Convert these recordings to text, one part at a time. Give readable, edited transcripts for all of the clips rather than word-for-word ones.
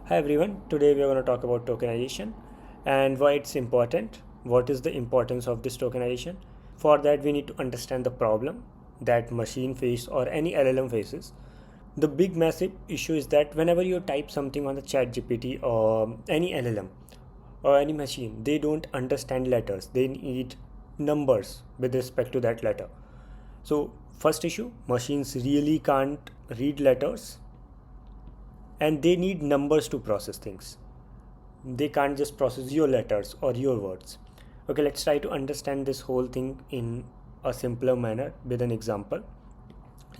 Hi everyone, today we are going to talk about tokenization and why it's important. What is the importance of this tokenization? For that, we need to understand the problem that machine face or any LLM faces. The big massive issue is that whenever you type something on the chat GPT or any LLM or any machine, they don't understand letters. They need numbers with respect to that letter. So first issue, machines really can't read letters and they need numbers to process things. They can't just process your letters or your words. Okay, let's try to understand this whole thing in a simpler manner with an example.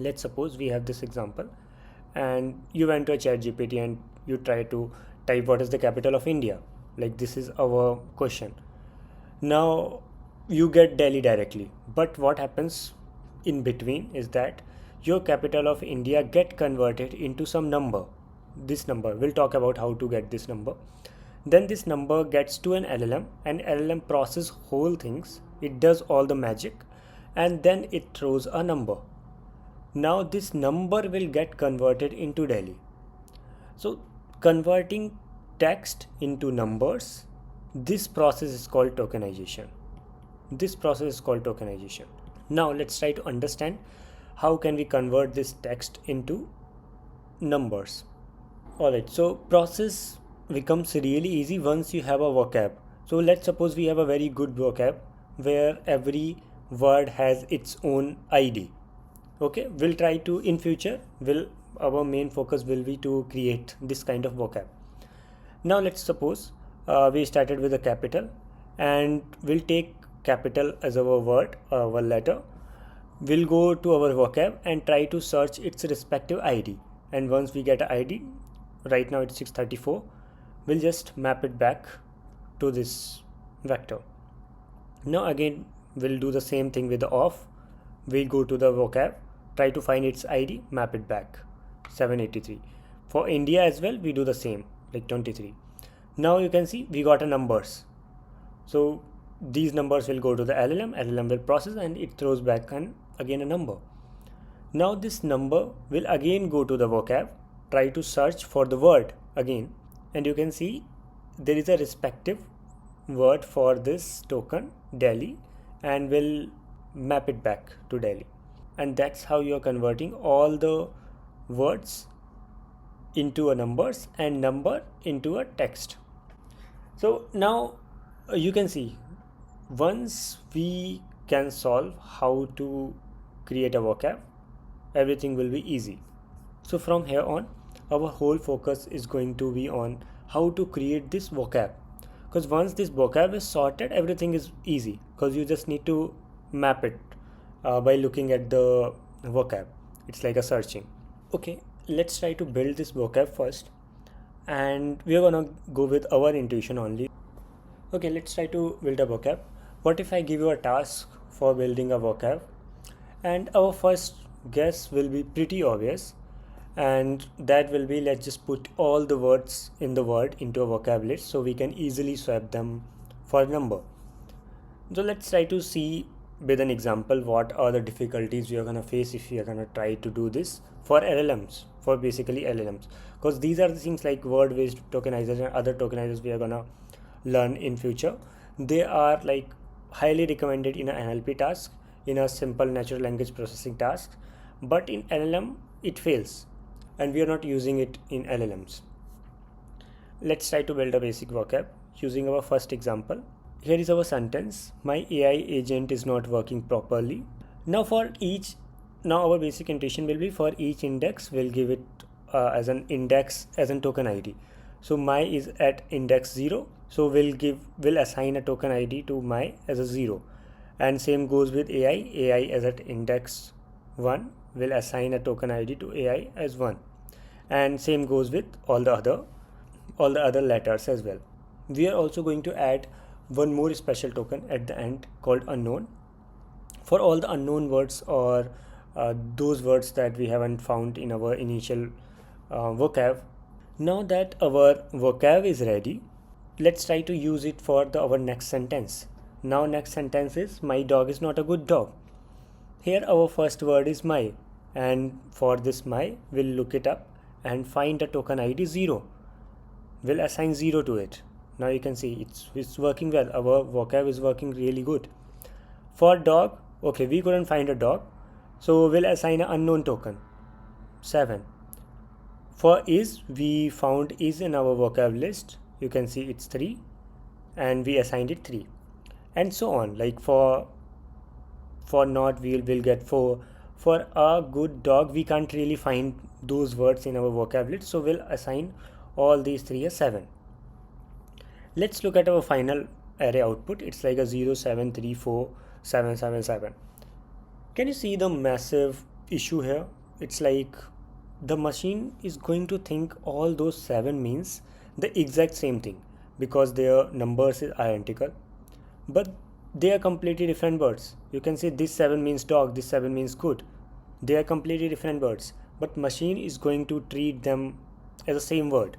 Let's suppose we have this example and you went to a chat GPT and you try to type what is the capital of India. Like this is our question. Now you get Delhi directly, but what happens in between is that your capital of India get converted into some number. This number, we'll talk about how to get this number. Then this number gets to an LLM and LLM process whole things. It does all the magic and then it throws a number. Now this number will get converted into Delhi. So converting text into numbers, this process is called tokenization. This process is called tokenization. Now let's try to understand how can we convert this text into numbers. Alright, so process becomes really easy once you have a vocab. So let's suppose we have a very good vocab where every word has its own ID. Okay, we'll try to in future, our main focus will be to create this kind of vocab. Now let's suppose we started with a capital and we'll take capital as our word, our letter. We'll go to our vocab and try to search its respective ID. And once we get an ID, right now it's 634, we'll just map it back to this vector. Now again, we'll do the same thing with the off. We'll go to the vocab, try to find its ID, map it back, 783. For India as well, we do the same, like 23. Now you can see we got a numbers. So these numbers will go to the LLM will process and it throws back again a number. Now this number will again go to the vocab, try to search for the word again, and you can see there is a respective word for this token Delhi and will map it back to Delhi. And that's how you're converting all the words into a numbers and number into a text. So now you can see once we can solve how to create a vocab, everything will be easy. So from here on, our whole focus is going to be on how to create this vocab, because once this vocab is sorted, everything is easy because you just need to map it by looking at the vocab. It's like a searching. Okay, let's try to build this vocab first and we are gonna go with our intuition only. Okay, let's try to build a vocab. What if I give you a task for building a vocab and our first guess will be pretty obvious, and that will be, let's just put all the words in the word into a vocab list so we can easily swap them for a number. So let's try to see with an example what are the difficulties we are going to face if we are going to try to do this for LLMs, for basically LLMs, because these are the things like word based tokenizers and other tokenizers we are going to learn in future. They are like highly recommended in an NLP task, in a simple natural language processing task, but in LLM it fails and we are not using it in LLMs. Let's try to build a basic vocab using our first example. Here is our sentence: my AI agent is not working properly. Now our basic intuition will be for each index we'll give it as an index as a token ID. So my is at index 0, so we'll assign a token ID to my as a 0, and same goes with AI as at index 1, will assign a token ID to AI as 1, and same goes with all the other letters as well. We are also going to add one more special token at the end called unknown for all the unknown words or those words that we haven't found in our initial vocab. Now that our vocab is ready, let's try to use it for our next sentence. Now next sentence is: my dog is not a good dog. Here our first word is my, and for this my we'll look it up and find a token ID 0. we'll assign 0 to it. Now you can see it's working well. Our vocab is working really good. For dog, okay, we couldn't find a dog, so we'll assign an unknown token, 7. For is, we found is in our vocab list. You can see it's 3 and we assigned it 3, and so on. Like for not, we'll get 4. For a good dog, we can't really find those words in our vocab list, so we'll assign all these 3 as 7. Let's look at our final array output. It's like a 0 7 3 4 7 7 7. Can you see the massive issue here? It's like the machine is going to think all those 7 means the exact same thing because their numbers is identical, but they are completely different words. You can say this 7 means dog, this 7 means good. They are completely different words, but machine is going to treat them as the same word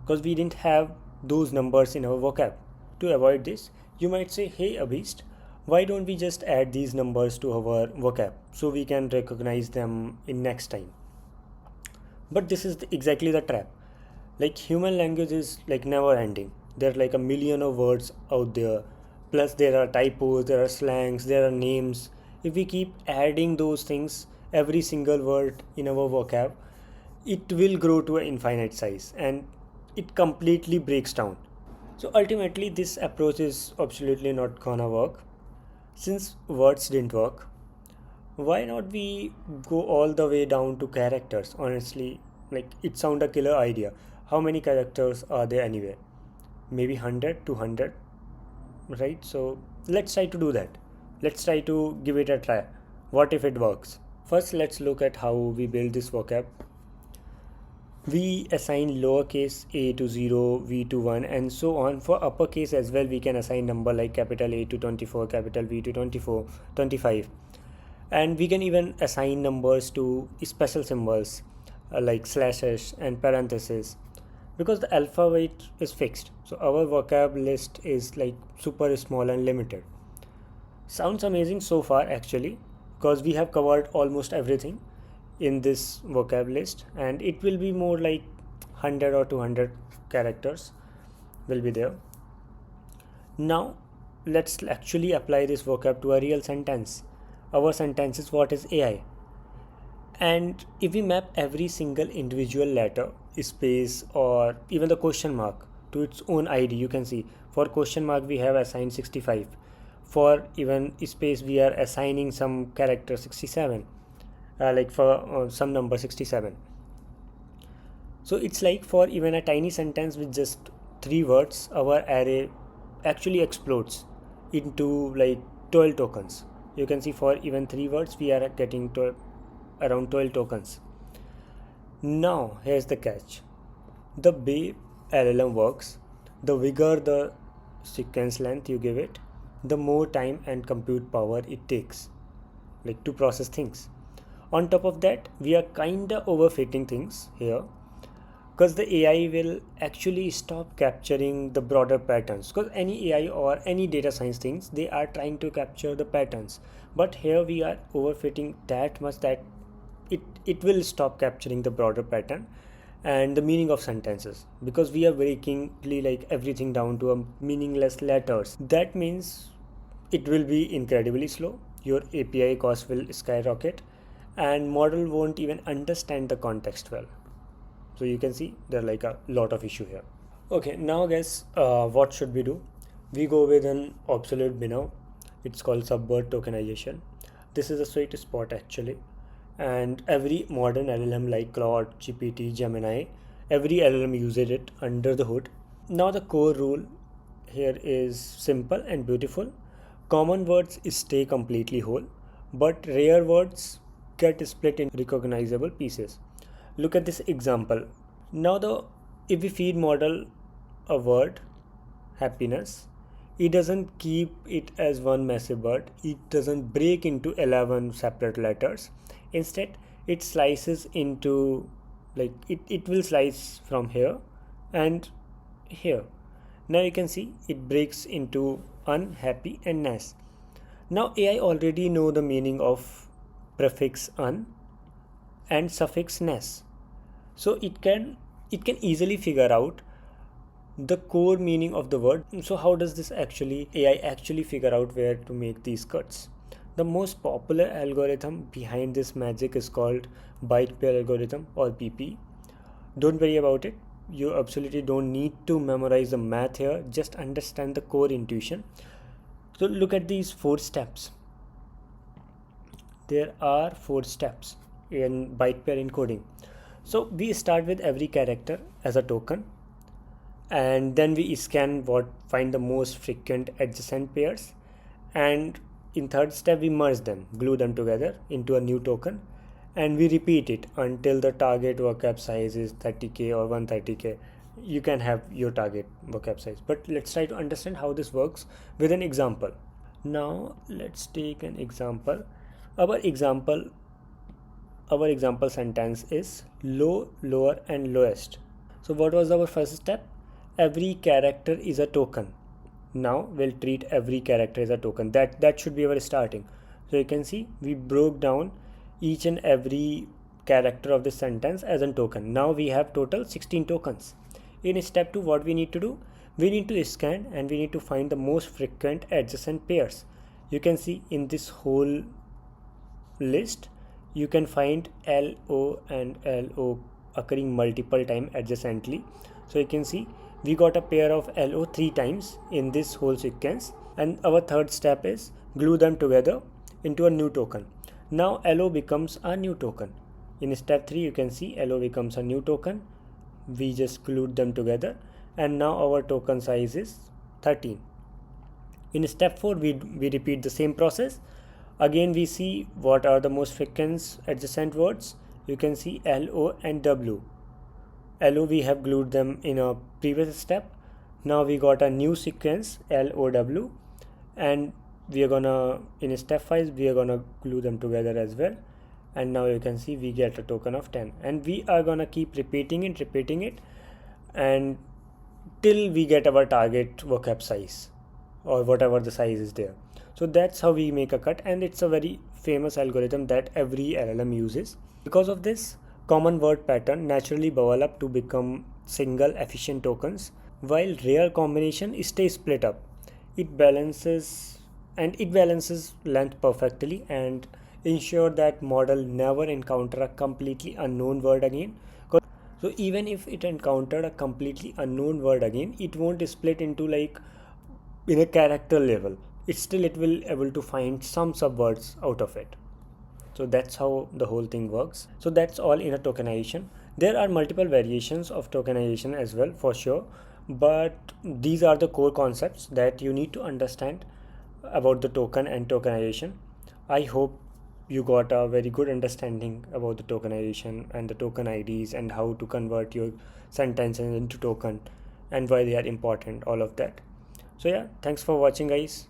because we didn't have those numbers in our vocab. To avoid this, you might say, hey Abhist, why don't we just add these numbers to our vocab so we can recognize them in next time? But this is exactly the trap. Like human language is like never ending. There are like a million of words out there. Plus there are typos, there are slangs, there are names. If we keep adding those things, every single word in our vocab, it will grow to an infinite size and it completely breaks down. So ultimately this approach is absolutely not gonna work. Since words didn't work, why not we go all the way down to characters? Honestly, like it sounds a killer idea. How many characters are there anyway? Maybe 100, 200, right? So let's try to do that. Let's try to give it a try. What if it works? First, let's look at how we build this vocab. We assign lowercase a to 0, v to 1, and so on. For uppercase as well, we can assign number like capital A to 24, capital V to 24, 25. And we can even assign numbers to special symbols like slashes and parentheses because the alphabet is fixed. So our vocab list is like super small and limited. Sounds amazing so far actually, because we have covered almost everything in this vocab list, and it will be more like 100 or 200 characters will be there. Now let's actually apply this vocab to a real sentence. Our sentence is what is AI, and if we map every single individual letter, space, or even the question mark to its own ID, you can see for question mark we have assigned 65, for even space we are assigning some character 67, like for some number 67. So it's like for even a tiny sentence with just 3 words, our array actually explodes into like 12 tokens. You can see for even 3 words we are getting to around 12 tokens. Now here's the catch. The way LLM works, the bigger the sequence length you give it, the more time and compute power it takes like to process things. On top of that, we are kinda overfitting things here because the AI will actually stop capturing the broader patterns, because any AI or any data science things, they are trying to capture the patterns, but here we are overfitting that much that it will stop capturing the broader pattern and the meaning of sentences, because we are breaking like everything down to a meaningless letters. That means it will be incredibly slow, your API cost will skyrocket, and model won't even understand the context well. So you can see there are like a lot of issue here. Okay, now guys, what should we do? We go with an obsolete binary. It's called Subword Tokenization. This is a sweet spot actually, and every modern LLM like Claude, GPT, Gemini, every LLM uses it under the hood. Now the core rule here is simple and beautiful. Common words stay completely whole, but rare words get split in recognizable pieces. Look at this example. Now if we feed model a word happiness, it doesn't keep it as one massive word. It doesn't break into 11 separate letters. Instead, it slices into like it will slice from here and here. Now you can see it breaks into unhappy and ness. Now AI already know the meaning of prefix un and suffix ness, so it can easily figure out the core meaning of the word. So how does this actually AI actually figure out where to make these cuts? The most popular algorithm behind this magic is called Byte Pair algorithm, or BPE. Don't worry about it. You absolutely don't need to memorize the math here. Just understand the core intuition. So look at these 4 steps. There are 4 steps in byte pair encoding. So we start with every character as a token, and then we scan find the most frequent adjacent pairs, and in third step we merge them, glue them together into a new token, and we repeat it until the target vocab size is 30k or 130k. You can have your target vocab size, but let's try to understand how this works with an example. Now let's take an example. Our example sentence is low, lower, and lowest. So what was our first step? Every character is a token. Now we'll treat every character as a token. That should be our starting. So you can see we broke down each and every character of the sentence as a token. Now we have total 16 tokens. In step 2, what we need to do? We need to scan and we need to find the most frequent adjacent pairs. You can see in this whole list you can find LO and LO occurring multiple times adjacently. So you can see we got a pair of LO 3 times in this whole sequence, and our third step is glue them together into a new token. Now LO becomes a new token. In step 3 you can see LO becomes a new token. We just glued them together, and now our token size is 13. In step 4 we repeat the same process. Again we see what are the most frequent adjacent words. You can see LO and W. LO we have glued them in a previous step. Now we got a new sequence LOW, and we are gonna, in step 5 we are gonna glue them together as well, and now you can see we get a token of 10, and we are gonna keep repeating it and till we get our target vocab size or whatever the size is there. So that's how we make a cut, and it's a very famous algorithm that every LLM uses. Because of this, common word pattern naturally bubble up to become single efficient tokens, while rare combination stay split up. It balances length perfectly and ensure that model never encounter a completely unknown word again. So even if it encountered a completely unknown word again, it won't split into like in a character level. It will able to find some subwords out of it. So that's how the whole thing works. So that's all in a tokenization. There are multiple variations of tokenization as well, for sure, but these are the core concepts that you need to understand about the token and tokenization. I hope you got a very good understanding about the tokenization and the token IDs and how to convert your sentences into token and why they are important, all of that. So yeah, thanks for watching guys.